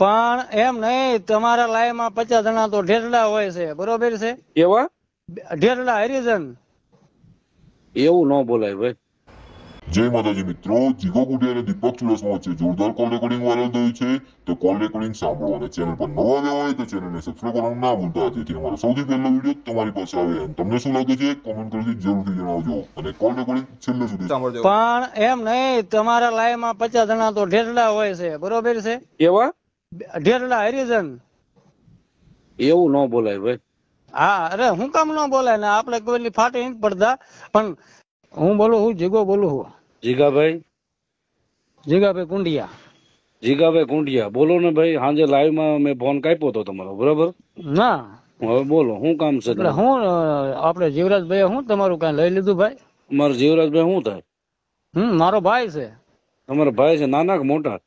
પણ એમ નહીં, તમારા લાઈનમાં 50 જણા તો ઢેરડા હોય છે, બરોબર છે? એવા ઢેરડા હરિજન. એવું ન બોલાય ભાઈ. જય માતાજી મિત્રો, જીગો ગુડિયા અને દીપક ચુડાસમા વચ્ચે જોરદાર કોલ રેકોર્ડિંગ વાયરલ થયું છે. તો કોલ રેકોર્ડિંગ સાંભળો અને ચેનલ પર નવા આવ્યા હોય તો ચેનલને સબસ્ક્રાઇબ કરવાનું ના ભૂલતા. જેથી અમારો સૌથી પહેલો વિડીયો તમારી પાસે આવે. અને તમને શું લાગે છે કોમેન્ટ કરી જરૂરથી જણાવજો અને કોલ રેકોર્ડિંગ છેલ્લે સુધી સાંભળજો. પણ એમ નહીં, તમારા લાઈનમાં 50 જણા તો ઢેરડા હોય છે, બરોબર છે? એવા ઢેરડા હરિજન. એવું ન બોલાય ભાઈ. હા, અરે હું કામ ન બોલાય ને, આપણે કોઈની ફાટે નથી પડતા. પણ હું બોલું, હું જીગો બોલું છું, જીગાભાઈ જીગાભાઈ કુંડિયા. જીગાભાઈ કુંડિયા બોલો ને ભાઈ. સાંજે લાઈવ માં મેં ફોન કાપ્યો હતો તમારો, બરાબર? ના, હવે બોલો, શું કામ છે? એટલે હું આપણે જીવરાજભાઈ હું તમારું કઈ લઈ લીધું ભાઈ? મારા જીવરાજભાઈ શું થાય? મારો ભાઈ છે. તમારા ભાઈ છે? નાના કે મોટા?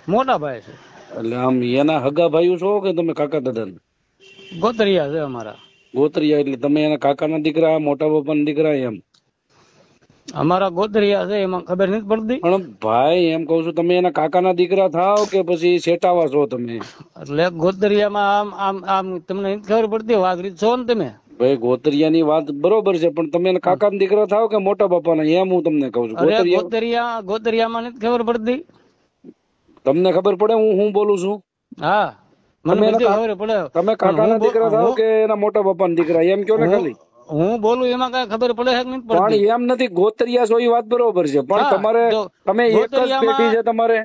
મોટા ભાઈ છે. એટલે આમ એના હગા ભાઈઓ છો કે તમે કાકા દાદા? ગોતરિયા છે અમારા. ગોતરિયા એટલે તમે એના કાકાના દીકરા, મોટા બાપાના દીકરા એમ? અમારા ગોતરિયા છે, એમાં ખબર નથી પડતી. પણ ભાઈ એમ કઉ છું, તમે એના કાકાના દીકરા થાવ કે પછી શેટાવા છો તમે? એટલે ગોતરિયામાં આમ આમ આમ તમને નથી ખબર પડતી, વાઘરી છો ને તમે? ભાઈ ગોતરિયાની વાત બરોબર છે, પણ તમે એના કાકાના દીકરા થાવ કે મોટા બાપાના, એમ હું તમને કઉ છું. ગોતરિયામાં નથી ખબર પડતી. તમને ખબર પડે હું બોલું છું? હા, મને બધી ખબર પડે. તમે કાકાના દીકરા થાવ કે એના મોટા બાપાના દીકરા, એમ કયો ને ખાલી. હું બોલું એમાં કઈ ખબર પડે છે કે નથી પડતી? પણ એમ નથી, ગોતરિયા છો એ વાત બરોબર છે, પણ તમારે તમે એક જ પેટી છે તમારે?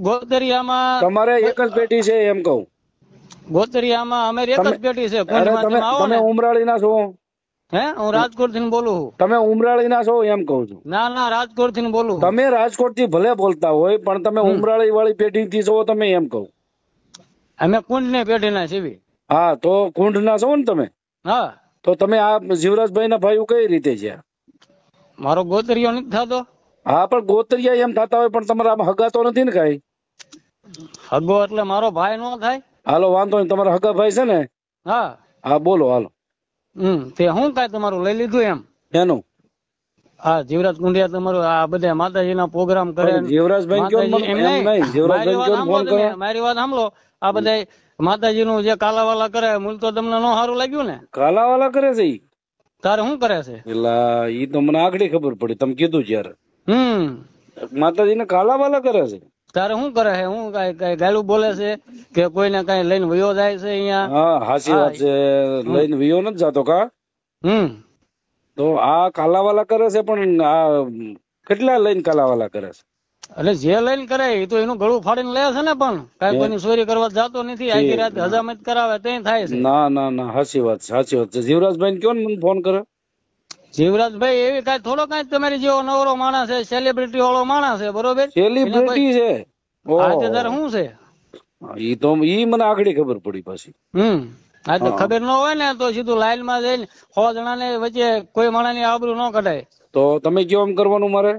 ગોતરિયામાં તમારે એક જ પેટી છે એમ કહું? ગોતરિયામાં અમે એક જ પેટી છે. તમે ઉમરાળી ના છો? હે, હું રાજકોટ થી બોલું છું. તમે ઉમરાળી ના છો એમ કઉ છું? ના ના, રાજકોટ થી બોલું. તમે રાજકોટ થી ભલે બોલતા હોય, પણ તમે ઉમરાળી વાળી પેઢી થી છો તમે એમ કહું? અમે કુંડ ને પેઢી ના છીએ. હા, તો કુંડ ના છો ને તમે? હા. તો તમે આ જીવરાજભાઈ ના ભાઈ કઈ રીતે છે? મારો ગોતરિયો નથી થતો? હા, પણ ગોતરિયા એમ થતા હોય, પણ તમારા આમ હગા તો નથી ને કઈ? હગો એટલે મારો ભાઈ નો થાય? હાલો વાંધો નહીં, તમારા હગા ભાઈ છે ને? હા હા, બોલો હાલો. તે શું કઈ તમારું લઈ લીધું એમ? એનું હા, જીવરાજ કુંડિયા તમારું આ બધા માતાજી ના પ્રોગ્રામ કરે. મારી વાત સાંભળો, આ બધા માતાજી નું જે કાલાવાલા કરે, મૂળ તો તમને નો સારું લાગ્યું ને? કાલાવાલા કરે છે? તારે શું કરે છે? એલા ઈ તો મને આગળ ખબર પડી, તમે કીધું જયારે. માતાજી ને કાલાવાલા કરે છે? તારે શું કરે છે? હું કઈ ગાળું બોલે છે કે કોઈને કઈ લઈને વયો જાય છે અહીંયા? હા, હાચી વાત છે, લઈને વયો નથી જાતો કા? તો આ કાલાવાલા કરે છે, પણ આ કેટલા લઈને કાલાવાલા કરે છે? એટલે જે લઈને કરે એ તો એનું ગળું ફાડીને લે છે ને, પણ કઈ કોઈની ચોરી કરવા જતો નથી. આખી રાત હજામત કરાવે તે થાય છે. ના ના ના, સાચી વાત સાચી વાત છે. જીવરાજભાઈ કયો ને મને ફોન કરે. જીવરાજભાઈ એવી કઈ થોડો કઈ તમારી જેવો નવરો માણસ છે, સેલિબ્રિટી વાળો માણસ છે, બરોબર? સેલિબ્રિટી છે? શું છે ઈ તો ઈ મને આગળ ખબર પડી પાછી. હા, તો ખબર ન હોય ને તો સીધું લાઈન માં જઈને 100 જણા ને વચ્ચે કોઈ માણસ ની આબરૂ ન કઢાય. તો તમે કયો એમ કરવાનું મારે?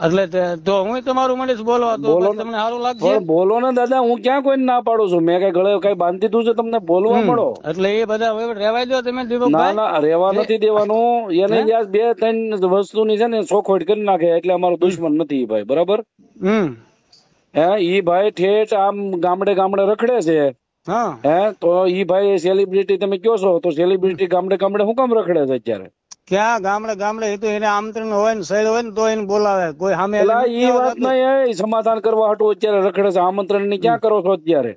એટલે તો હું તમારું મળીશ બોલો તો તમને સારું લાગશે? બોલો ને દાદા, હું ક્યાં કોઈ ના પાડું છું? મેં કઈ ગળે કઈ બાંધી દીધું છે તમને બોલવા મળો? એટલે એ બધા રેવાય દો તમે. ના ના, રેવા નથી દેવાનું. એને યાર 2-3 વસ્તુની છે ને ચોખવટ કરી નાખે એટલે અમારો દુશ્મન નથી ભાઈ, બરાબર? હે, ઈ ભાઈ ઠેઠ આમ ગામડે ગામડે રખડે છે. હે, તો ઈ ભાઈ સેલિબ્રિટી તમે કયો છો, તો સેલિબ્રિટી ગામડે ગામડે શું કામ રખડે છે અત્યારે? ક્યાં ગામડે ગામડે? એ તો એને આમંત્રણ હોય ને સહેલ હોય ને તો એને બોલાવે. કોઈ સામે ઈ વાત નહીં, સમાધાન કરવા હાટું અત્યારે રખડે છે. આમંત્રણ ની ક્યાં કરો છો અત્યારે?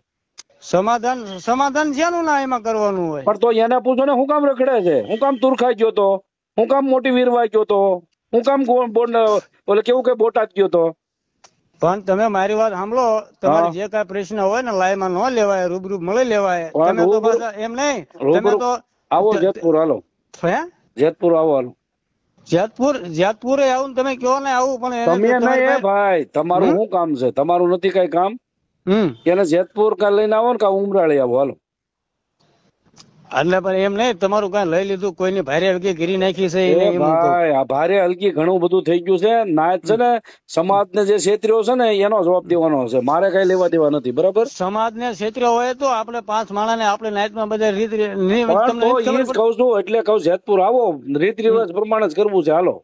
સમાધાન છે ના એમાં કરવાનું હોય. પણ તો એને પૂછો ને, શું કામ રખડે છે? હું કામ તુરખાઈ ગયો તો? હું કામ મોટી વીરવાઈ ગયો તો? હું કામ ઓલે કેવું કે બોટાદ ગયો તો? પણ તમે મારી વાત સાંભળો, તમારે જે કઈ પ્રશ્ન હોય ને લાઈવ માં ન લેવાય, રૂબરૂ મળી લેવાય. તમે તો એમ નહીં, તમે તો આવો જેતપુર, હાલો જેતપુર આવો, હાલો જેતપુર આવું ને તમે કયો ને આવું, પણ તમે નહીં ભાઈ, તમારું શું કામ છે? તમારું નથી કઈ કામ? એને જેતપુર કા લઈને આવો ને કા ઉમરાળી આવો, હાલો. એટલે પણ એમ નહીં, તમારું કઈ લઈ લીધું, કોઈની ભારે હલકી ગીરી નાખી છે? ભાઈ આ ભારે હલકી ઘણું બધું થઈ ગયું છે. નાચ છે ને, સમાજ ને જે ક્ષેત્રીઓ છે ને એનો જવાબ દેવાનો છે, મારે કઈ લેવા દેવા નથી, બરાબર? સમાજ ને ક્ષેત્રીઓ હોય તો આપણે 5 માણસ ને આપણે નાચ માં બધા રીત કઉ છું, એટલે કઉ જેતપુર આવો, રીત રિવાજ પ્રમાણે જ કરવું છે, હાલો.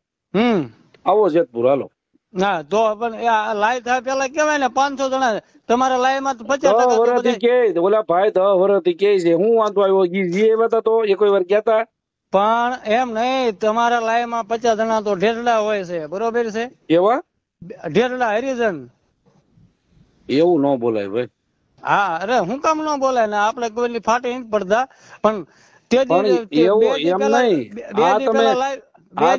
આવો જેતપુર, હાલો. હા તો પણ લાઈવ થાય પેલા કેવાય ને 500 જણા તમારા લાઈવ માં 50% કે ઓલા ભાઈ 10 વર્ષથી કે છે હું વાંધો આવ્યો જી હતા તો એ કોઈ વાર કહેતા પણ એમ નહીં તમારા લાઈવ માં 50 જણા તો ઢેરડા હોય છે બરોબર છે એવા ઢેરડા હરિજન એવું ન બોલાય ભાઈ હા અરે હું કામ ન બોલાય ને આપણે કોઈની ફાટી નથી પડતા પણ બે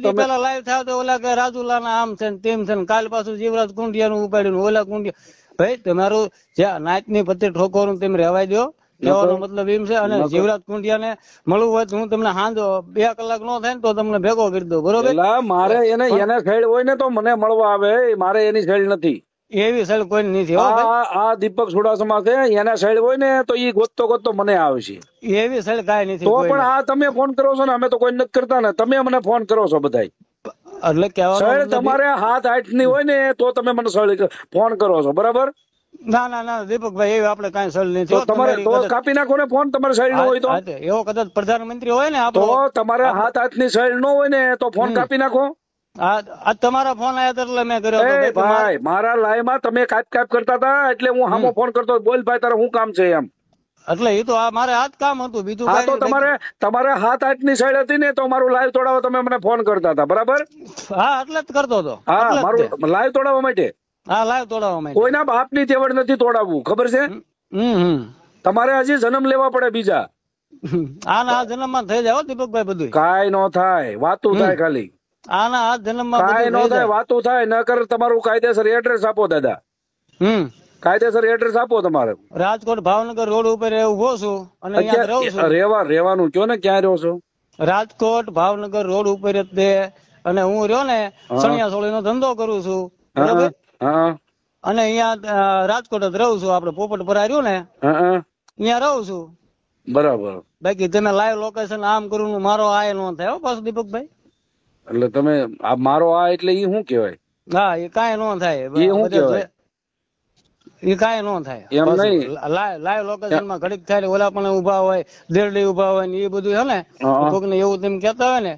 દી પેલા લાઈવ થાય તો ઓલા કે રાજુલા ના આમ છે ને તેમ છે ને કાલ પાછું જીવરાજ કુંડિયા નું ઉપાડ્યું ઓલા કુંડિયા ભાઈ તમારું જે નાચ ની પત્તી ઠોકવાનું તેમ રહેવાય દો કહેવાનો મતલબ એમ છે અને જીવરાજ કુંડિયા ને મળવું હોય તો હું તમને હાંજો 2 કલાક નો થાય ને તો તમને ભેગો કરી દઉં બરોબર મારે એને શૈડ હોય ને તો મને મળવા આવે મારે એની શૈડ નથી એવી શૈડ કોઈ નથી આ દીપક ચુડાસમા છે એના શૈડ હોય ને તો ઈ ગોતતો મને આવે છે એવી શૈડ કાંઈ નથી તો પણ આ તમે ફોન કરો છો ને અમે તો કોઈ નથી કરતા ને તમે મને ફોન કરો છો બધા એટલે કહેવાનું તમારે 7-8 ની હોય ને તો તમે મને ફોન કરો છો બરાબર ના દીપકભાઈ એવી આપણે કઈ સળ નથી તમારે તો કાપી નાખો ને ફોન તમારે સાઈડ નો હોય તો એવો કદાચ પ્રધાનમંત્રી હોય ને તો તમારે 7-8 ની સાઈડ નો હોય ને તો ફોન કાપી નાખો આ તમારા ફોન આવ્યા એટલે મેં કર્યો ભાઈ મારા લાઈવ માં તમે કાપ કરતા હતા એટલે હું સામો ફોન કરતો બોલ ભાઈ તારે શું કામ છે એમ એટલે એ તો મારે આ જ કામ હતું બીજું હા તો તમારે 7-8 ની સાઈડ હતી ને તો મારું લાઈવ તોડાવવા તમે મને ફોન કરતા હતા બરાબર હા એટલે જ કરતો હતો હા મારું લાઈવ તોડાવવા માટે હા લાઈવ તોડાવવા માટે કોઈના બાપ ની તેવડ નથી તોડાવવું ખબર છે તમારે હજી જન્મ લેવા પડે બીજા આના જન્મ માં થઈ જાય દીપકભાઈ બધું કાંઈ નો થાય વાતું થાય ખાલી આના આ જન્મ માં કાંઈ નો થાય વાતું થાય ન કર તમારું કાયદેસર એડ્રેસ આપો દાદા કાયદેસર એડ્રેસ આપો તમારે રાજકોટ ભાવનગર રોડ ઉપર ઉભો છું અને અહીંયા રહું છું રહેવાનું કયો ને ક્યાં રહ્યો છો રાજકોટ ભાવનગર રોડ ઉપર જ અને હું રહ્યો ને સણિયા સોળી નો ધંધો કરું છું બરાબર અને અહીંયા રાજકોટ જ રહું છું આપડે પોપટ પર રહ્યું ને અહીંયા રહું છું બરાબર બાકી તમે લાઈવ લોકેશન આમ કરું મારો આ નો થાય પાછું દીપકભાઈ એટલે તમે મારો આ એટલે ઈ શું કેવાય હા એ કાંઈ નો થાય એ કાંઈ નો થાય એમ નહીં લાઈવ લોકેશન માં ઘડીક થાય ઓલા પણ ઉભા હોય દેરડી ઉભા હોય ને એ બધું હે ને કોક ને એવું તેમ કેતા હોય ને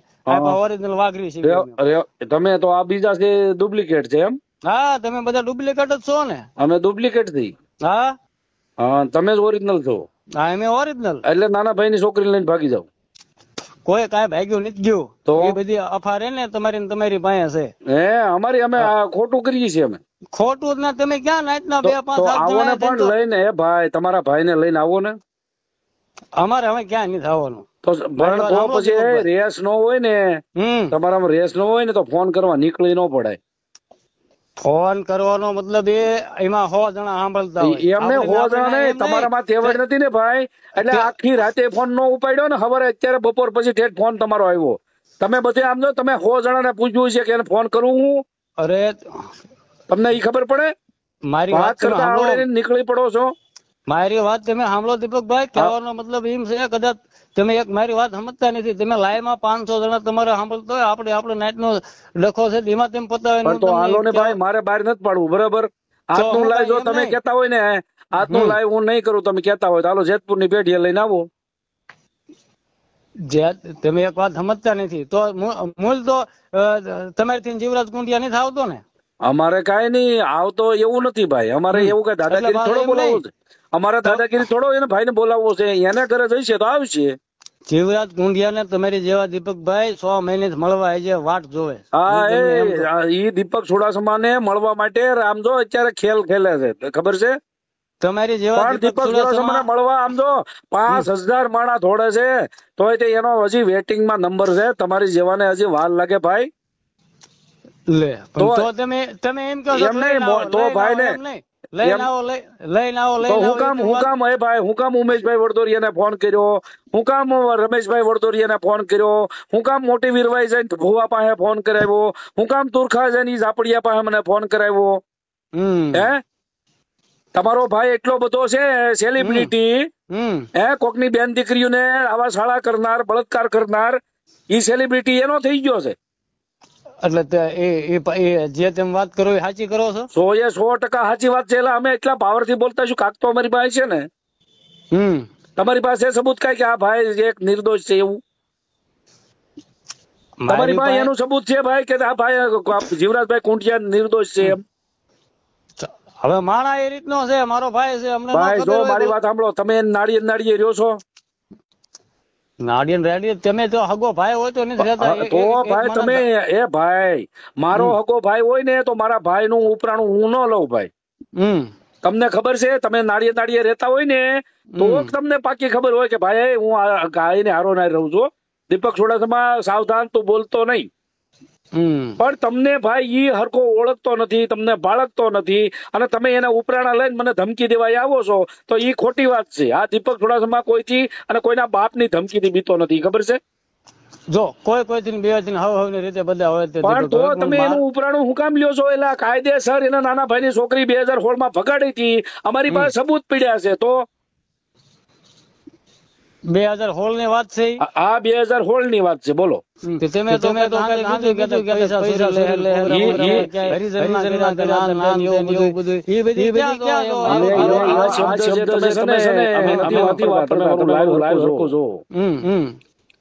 ઓરિજિનલ વાઘરી છે તમે તો આ બીજા છે ડુપ્લિકેટ છે એમ હા તમે બધા ડુપ્લિકેટ જ છો ને અમે ડુપ્લિકેટ થી હા તમે જ ઓરિજિનલ છો હા અમે ઓરિજિનલ એટલે નાના ભાઈ ની છોકરી લઈને ભાગી જાવ કોઈ કાંઈ ભાગ્યું નથી ગયું તો એ બધી અફારે ને તમારી પાસે છે અમારી અમે ખોટું કરીએ છીએ અમે ખોટું ના તમે ક્યાં નાચના 2-5 આવો ને પણ લઈને ભાઈ તમારા ભાઈ ને લઈને આવો ને અમારે હવે ક્યાં નથી આવવાનું તો પછી રેસ નો હોય ને તમારામાં રેસ નો હોય ને તો ફોન કરવા નીકળી ન પડાય ફોન કરવાનો મતલબ એમાં 100 જણા સાંભળતા હોય એમને 100 જણા નહીં તમારામાં તેવડ નથી ને ભાઈ એટલે આખી રાતે ફોન નો ઉપાડ્યો ને ખબર અત્યારે બપોર પછી ઠેઠ ફોન તમારો આવ્યો તમે બધે આમ જો તમે 100 જણા ને પૂછ્યું છે કે ફોન કરું હું અરે તમને ઈ ખબર પડે મારી વાત કરતા આવડે નીકળી પડો છો મારી વાત તમે સાંભળો દીપકભાઈ કહેવાનો મતલબ એમ છે કદાચ તમે એક મારી વાત સમજતા નથી તમે લાઈવ માં 500 જણા તમારે સાંભળતો હોય આપણે નાઈટ નો લખો છે એમાં તેમ પતાવે તો હાલો ને ભાઈ મારે બહાર નથી પાડવું બરાબર આજનું લાઈવ જો તમે કેતા હોય ને આજનું લાઈવ હું નહીં કરું તમે કેતા હોય તો હાલો જેતપુર ની પેઢીએ લઈને આવો તમે એક વાત સમજતા નથી તો મૂળ તો તમારી જીવરાજ કુંડિયા નથી આવતો ને અમારે કઈ નહીં આવતો એવું નથી ભાઈ અમારે એવું કઈ દાદાગીરી થોડો બોલાવવો છે અમારે દાદાગીરી થોડો એને ભાઈ ને બોલાવવો છે એને ઘરે જઈશે તો આવશે જીવરાજ કુંડિયા ને તમારી જેવા દીપકભાઈ 100 મહિને મળવા જે વાટ જોવે હા એ દીપક ચુડાસમા ને મળવા માટે આમ જો અત્યારે ખેલ ખેલે છે ખબર છે તમારી જેવા દીપક ચુડાસમા ને મળવા આમ જો 5000 માણા થોડે છે તોય તે એનો હજી વેટિંગ માં નંબર છે તમારી જેવાને હજી વાર લાગે ભાઈ લે તો તમે એમ કહો છો એમ નહીં તો ભાઈ ને લઈને આવો હું કામ હે ભાઈ હું કામ ઉમેશભાઈ વડોદરિયાને ફોન કર્યો હું કામ રમેશભાઈ વડોદરિયાને ફોન કર્યો હું કામ મોટી વીરવાઈ જઈને ભુવા પાસે ફોન કરાવ્યો હું કામ તુરખા જઈને ઝાપડિયા પાસે મને ફોન કરાવ્યો હે તમારો ભાઈ એટલો બધો છે સેલિબ્રિટી કોકની બેન દીકરીઓને આવા શાળા કરનાર બળાત્કાર કરનાર ઈ સેલિબ્રિટી એનો થઈ ગયો છે એટલે જે તેમ વાત કરો એ સાચી કરો છો 100% સાચી વાત છે એટલે અમે એટલા પાવર થી બોલતા છું કાક તો અમારી પાસે છે ને તમારી પાસે સબૂત કઈ કે આ ભાઈ એક નિર્દોષ છે એવું તમારી પાસે એનું સબૂત છે ભાઈ કે આ ભાઈ જીવરાજભાઈ કુંડિયા નિર્દોષ છે એમ? હવે માણા એ રીતનો છે, મારો ભાઈ છે, અમને ભાઈ જો મારી વાત સાંભળો, તમે નાળીએ રહ્યો છો? નાડિયન રેડી તમે તો હગો ભાઈ હોય તો નથી રહેતા. તો ભાઈ તમે ભાઈ મારો હગો ભાઈ હોય ને તો મારા ભાઈ નું ઉપરાણું હું ન લઉં ભાઈ. તમને ખબર છે, તમે નાળીએ રહેતા હોય ને તો તમને પાકી ખબર હોય કે ભાઈ હું આ ગાયને હારો ના રહું છું. દીપક ચુડાસમા સાવધાન, તું બોલતો નહીં. પણ તમને ભાઈ ઈ હરખો ઓળખતો નથી, તમને બાળકતો નથી, અને તમે એના ઉપરાણા લઈને મને ધમકી દેવા આવો છો તો ઈ ખોટી વાત છે. આ દીપક ચુડાસમા કોઈથી અને કોઈના બાપની ધમકીથી બીતો નથી, ખબર છે? જો કોઈથી બે હવ રીતે બધા હોય પણ તો તમે એનું ઉપરાણું હું કામ લ્યો છો? એટલે કાયદેસર એના નાના ભાઈની છોકરી 2016 માં ભગાડી હતી, અમારી પાસે સબૂત પડ્યા છે. તો 2016 ની વાત છે, આ 2016 ની વાત છે. બોલો તમે તો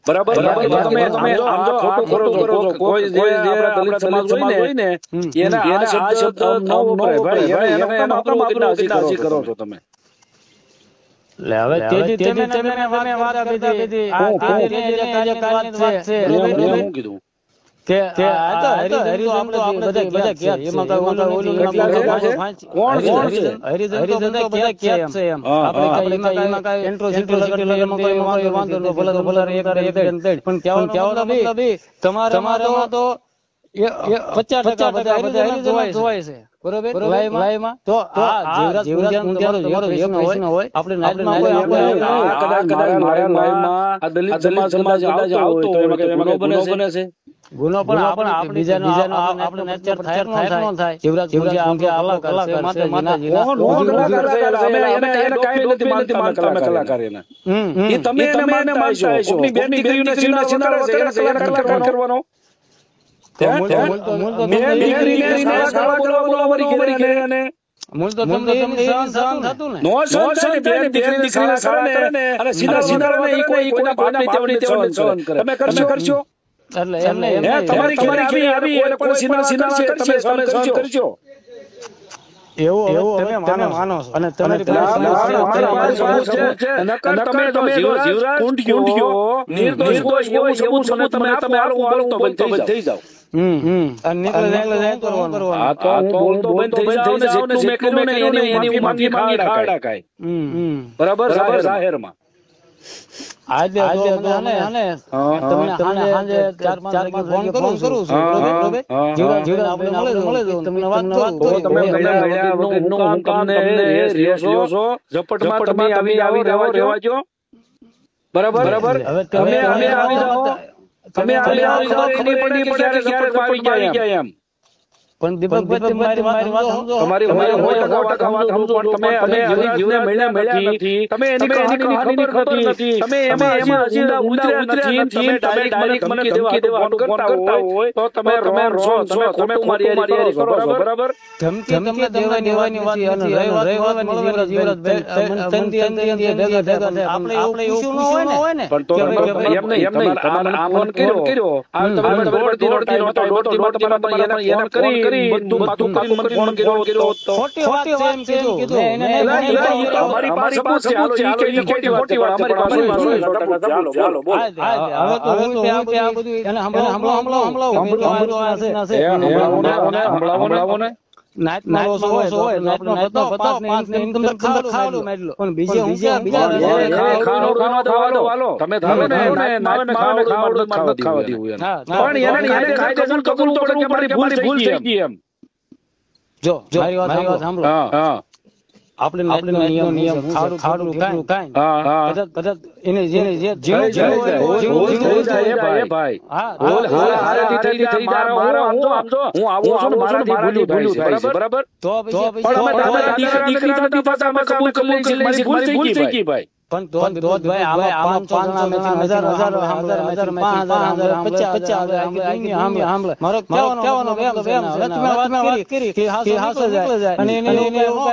બરાબર તમે ખોટું કરો છો. કોઈ જે દલિત સમાજ હોય ને એના આ શબ્દ ન વપરાય ભાઈ, એને કરો છો તમે. હવે તમે વાત કરી હું કીધું કે હરિજન તો આપણે બધા ક્યાં છે, એમાં કઈ ઓલું કોણ બધા ક્યાં છે એમ. આપણે એમાં કઈ એન્ટ્રોસિટી એમાં કોઈ વાંધો ન, ભલે તો ભલે પણ કહેવાનો મતલબ તમારામાં તો 50% બધા હરિજન જોવાય છે, બરોબર? લાઈવમાં તો આ જીવરાજ હોય આપણે નાઈટમાં આ દલિત સમાજ આવતો હોય તો એમાં બને છે ગુનો. પણ આપણે બીજાનો આપણે નેચર થાય ન થાય. જીવરાજ અલગ છે, માતાજીના એને કાઈ નથી માનતા કલાકાર એને. ઈ તમે એને માનતા છો, કોની બેનની દીકરીને સિનાર કરવાનો. તમે કરશો કરશો એવું તમે માનો છો અને તમારી થઈ જાવ. બરાબર જાહેરમાં આજે તમને ફોન કરું છું, તમને વાત કરું. બરાબર તમે આવી જાઓ, તમે આવી જાઓ, ખબર પડી આવી ગયા એમ. પણ દીપકભાઈ મારી વાત સમજો, તમારી હોય તમે મળ્યા નથી, તમે એની કહાની ખબર નથી, તમે એમાં ઉતર્યા નથી, તમે ડાયરેક્ટ મને ધમકી દેવા કરતા હોય તો તમે રોંગ છો, તમે ખોટું મારી કરો છો. બરાબર ધમકી તમને દેવાની વાત નથી. આપણે એવું ન હોય ને, પણ તો એમ નહીં તમારે આમન કર્યો આ તમે દોડતી એને કરી બધું પાછું ફોન કર્યો તો ખોટી વાત છે એમ કીધું. અમારી પાસે સબૂત છે. હાલો ઈ ખોટી વાત છે, અમારી પાસે ચાલો બોલ. હવે તો હું આ બધું એને હમણાવો ને નાઈટ મારો હોય નાઈટનો બતાવો 5 ને ઇન્કમ ખાવડું મેડલો. પણ બીજા તમે ધારો ને ખાવડું ખાવા દેવું પણ એને કાયદેસર કબૂલ તો કરવું પડે કે ભૂલ થઈ ગઈ એમ. જો મારી વાત સાંભળો. આપણે નિયમ ખાવડું કાંઈ કદાચ એને જે ભાઈ થઈ બરાબર. તો દીકરી નથી પાછા કબૂલ કરી મારી ભૂલ થઈ ગઈ ભાઈ. પણ તો ભાઈ આમાં 500 જણા 1000 50,000 મારો કહેવાનો એમ છે તમે વાત કરી કે હાસો જાય અને એને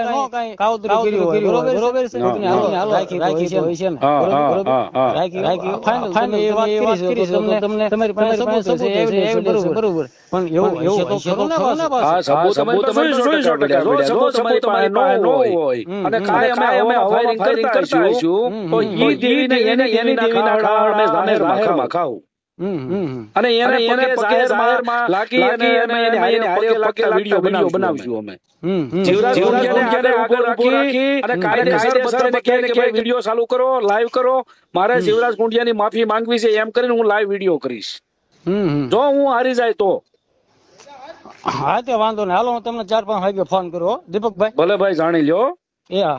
નો કાઈ કાવતરું કર્યું હોય બરોબર છે હાલો રાખી હોય છે ને બરોબર રાખી ફાઇનલ એ વાત કરી છે તમને તમારી પાસે સબૂત છે એવિડન્સ બરોબર પણ એવું તો ખરો ને હા સબૂત તમે 100% જો સબૂત તમારી પાસે ન હોય અને કાય અમે ફાયરિંગ કરતા હશું તો ઈ દેવીને એને દેવીના ખાડા અમે જાહેરમાં ખાવું અને એને પગે જાહેરમાં લાગી અને એને હારે પગે વિડિયો બનાવશું અમે જીવરાજ ગુંડિયાને આગળ રાખી અને કાયદેસર બધાને કહે કે ભાઈ વિડિયો ચાલુ કરો લાઈવ કરો મારે જીવરાજ ગુંડિયાની માફી માંગવી છે એમ કરીને હું લાઈવ વિડિયો કરીશ જો હું હારી જાય તો હા તે વાંધો નહીં હાલો હું તમને 4-5 વાગે ફોન કરું દીપકભાઈ ભલે ભાઈ જાણી લ્યો એ હા